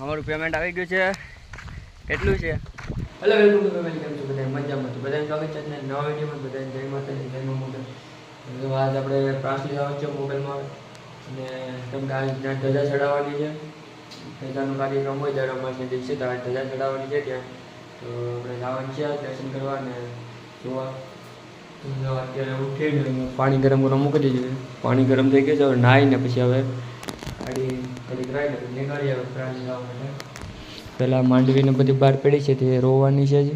અમારું પેમેન્ટ આવી ગયું છે. કેટલું છે? Hello welcome to payment. કેમ છો બધા? મજામાં. તો બધાને સ્વાગત છે નવા વિડીયોમાં. બધાને જય માતાજી, જય મા મોગલ. તો આજ આપણે પ્રાસલી આવવાનું છે મોબાઈલમાં, અને કેમ કે આજ ત્યાં ધજા ચડાવવાની છે. ધજાનો કાર્યક્રમ હોય દર અમાસના દિવસે, તો આજ ધજા ચડાવવાની છે ત્યાં. તો આપણે જવાનું છે દર્શન કરવા અને જોવા. અત્યારે ઉઠીને પાણી ગરમ મૂકી દીધું. પાણી ગરમ થઈ ગયું છે. હવે નાહીને પછી હવે ગાડી કડીક રાઈને નીકળીએ હવે પ્રાસલી જવા માટે. પહેલાં માંડવીને બધી બહાર પડી છે તે રોવાની છે. જ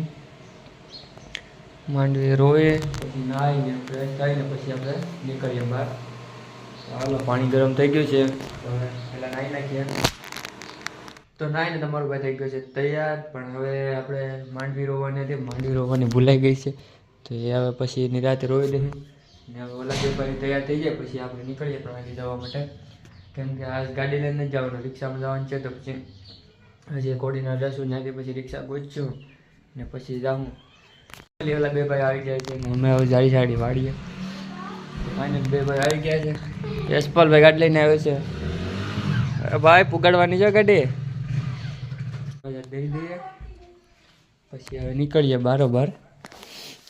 માંડવી રોવે પછી નાહીને ફ્રેશ થઈને પછી આપણે નીકળીએ બહાર. હાલો પાણી ગરમ થઈ ગયું છે, તો હવે પહેલાં નાહી નાખીએ. તો નાહીને તમારું ભાઈ થઈ ગયો છે તૈયાર. પણ હવે આપણે માંડવી રોવાની હતી, માંડવી રોવાની ભૂલાઈ ગઈ છે, તો એ હવે પછી નિરાતે રોઈ દઈએ. ને હવે ઓલા બે ભાઈ તૈયાર થઈ જાય પછી આપણે નીકળીએ પ્રવાસી જવા માટે. કેમ કે આ ગાડી લઈને જ જવાનું, રિક્ષામાં જવાનું છે. તો પછી હજી કોડીના જશું, ત્યાંથી પછી રિક્ષા ગોતશું ને પછી જાઉં. ઓલા બે ભાઈ આવી ગયા છે, અમે હવે જાડી જાડી વાળીએ. ફાઇનલ બે ભાઈ આવી ગયા છે. યશપાલભાઈ ગાડી લઈને આવ્યો છે. ભાઈ પુગાડવાની છે ગાડી, દઈ દઈએ પછી હવે નીકળીએ બારોબાર.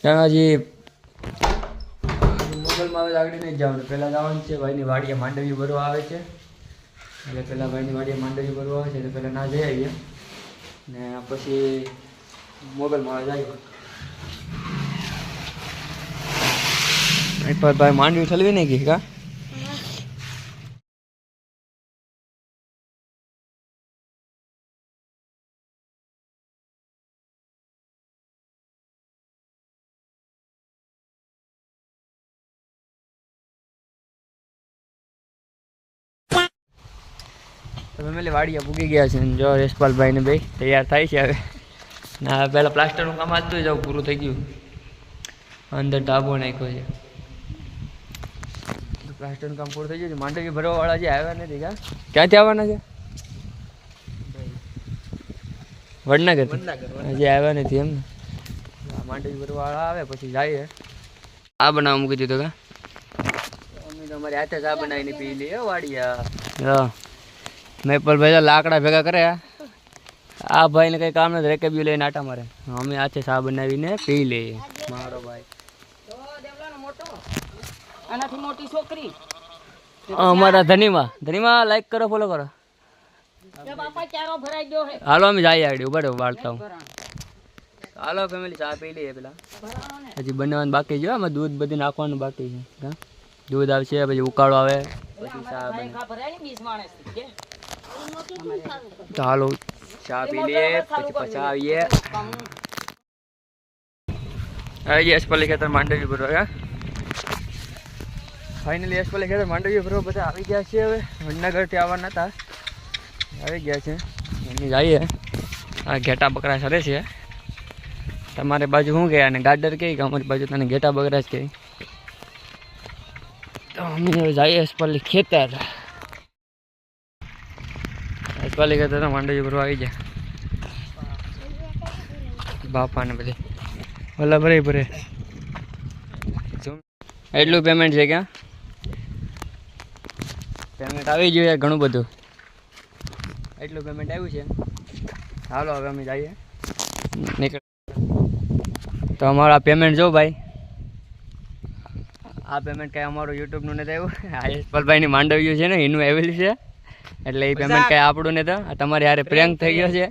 ત્યાં હજી મોગલમાં હવે આગળ નહીં જવાનું, પહેલાં જવાનું છે ભાઈની વાડીએ માંડવી ભરવા આવે છે. એટલે પહેલાં ભાઈની વાડીએ માંડવી ભરવા આવે છે, એટલે પહેલાં ના જઈ આવીએ ને પછી મોગલમાં આવે જાય. પર ભાઈ માંડવી ઠલવી નહીં ગઈ કા? ફેમિલી વાડીએ પૂગી ગયા છે. જો યશપાલભાઈને બે તૈયાર થાય છે હવે. ના પહેલાં પ્લાસ્ટરનું કામ આજતું જાવ પૂરું થઈ ગયું. અંદર ઢાબો નાખ્યો છે, પ્લાસ્ટરનું કામ પૂરું થઈ ગયું છે. માંડવી ભરવાવાળા જે આવ્યા નથી કા? ક્યાંથી આવવાના છે? વડનગર હજી આવ્યા નથી એમ ને? માંડવી ભરવાવાળા આવે પછી જઈએ. આ બનાવવા મૂકી દીધો કા? અમે તો અમારી હાથે ચા બનાવીને પી લઈએ વાડિયા. હા મેપલભાઈ લાકડા ભેગા કરે. આ ભાઈને કંઈ કામ નથી, રેકેબ્યુ લઈને આટા મારે. અમે હાથે ચા બનાવીને પી લઈએ. મારો ભાઈ આનાથી મોટી છોકરી અમારા ધનીમાં લાઈક કરો, ફોલો કરો. બાપા ચારો ભરાઈ ગયો હે. હાલો અમે જઈએ આગળ ઉભા રહો વાળતા હું. હાલો ફેમિલી ચા પી લઈએ. પેલા હજી બનાવવાનું બાકી છે, આમાં દૂધ બધી નાખવાનું બાકી છે. હા દૂધ આવશે પછી ઉકાળો આવે પછી ચા બને. તો હાલો ચા પી લઈએ પછી પાછા આવીએ. આવી યશપાલી ખેતર માંડવી ભરવા. ફાઇનલી યશપાલી ખેતર માંડવી ભરવા બધા આવી ગયા છે. હવે વડનગરથી આવવાના હતા, આવી ગયા છે. એની જઈએ. આ ઘેટા બકરા સરે છે. તમારી બાજુ શું કહે અને ગાડર કહે કે અમારી બાજુ તને ઘેટા બકરા જ કહે. તો અમે હવે જઈએ યશપાલી ખેતર. યશપાલી ખેતર માંડવી ભરવા આવી જાય. બાપાને બધે ઓલા ભરે ભરે એટલું પેમેન્ટ છે. ક્યાં પેમેન્ટ આવી ગયું ઘણું બધું, એટલું પેમેન્ટ આવ્યું છે. હાલો હવે અમે જઈએ નીકળ. તો અમારા પેમેન્ટ જો ભાઈ, આ પેમેન્ટ કાંઈ અમારું યુટ્યુબનું નથી આવ્યું. આ યશપાલભાઈની માંડવ્યું છે ને એનું આવેલું છે, એટલે એ પેમેન્ટ કાંઈ આપણું નથી. તમારે હારે પ્રેન્ક થઈ ગયો છે.